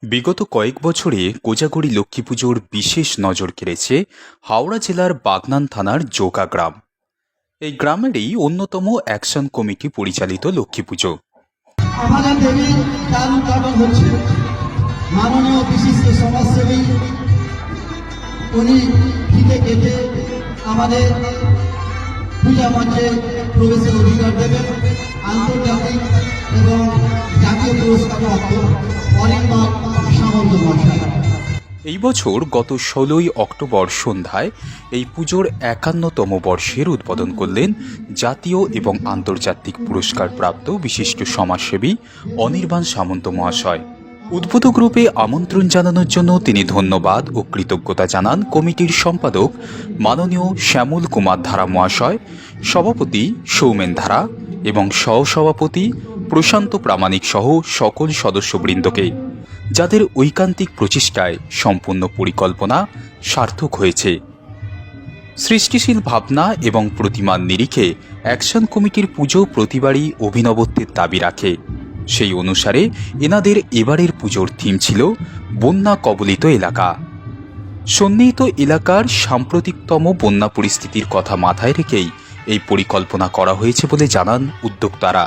বিগত কয়েক বছরে কোজাগরী লক্ষ্মী পুজোর বিশেষ নজর কেড়েছে হাওড়া জেলার বাগনান থানার জোকা গ্রাম। এই গ্রামেরই অন্যতম অ্যাকশন কমিটি পরিচালিত লক্ষ্মী পুজো। আমাদের দেবীর দান উদ্ঘাটন হচ্ছে। মাননীয় বিশিষ্ট সমাজসেবী উনি ফিতে কেটে আমাদের পূজা মঞ্চে প্রবেশের অধিকার দেবেন। আন্তর্জাতিক এবং জাতীয় পুরস্কারপ্রাপ্ত অরিন্দম সামন্ত মহাশয়। এই বছর গত ১৬ই অক্টোবর সন্ধ্যায় এই পুজোর ৫১তম বর্ষের উদ্বোধন করলেন জাতীয় এবং আন্তর্জাতিক পুরস্কার প্রাপ্ত বিশিষ্ট সমাজসেবী অনির্বাণ সামন্ত মহাশয়। উদ্বোধক রূপে আমন্ত্রণ জানানোর জন্য তিনি ধন্যবাদ ও কৃতজ্ঞতা জানান কমিটির সম্পাদক মাননীয় শ্যামল কুমার ধারা মহাশয়, সভাপতি সৌমেন ধারা এবং সহসভাপতি প্রশান্ত প্রামাণিক সহ সকল সদস্যবৃন্দকে, যাদের ঐকান্তিক প্রচেষ্টায় সম্পূর্ণ পরিকল্পনা সার্থক হয়েছে। সৃষ্টিশীল ভাবনা এবং প্রতিমার নিরিখে অ্যাকশন কমিটির পুজো প্রতিবারই অভিনবত্বের দাবি রাখে। সেই অনুসারে এনাদের এবারের পুজোর থিম ছিল বন্যা কবলিত এলাকা। সন্নিহিত এলাকার সাম্প্রতিকতম বন্যা পরিস্থিতির কথা মাথায় রেখেই এই পরিকল্পনা করা হয়েছে বলে জানান উদ্যোক্তারা।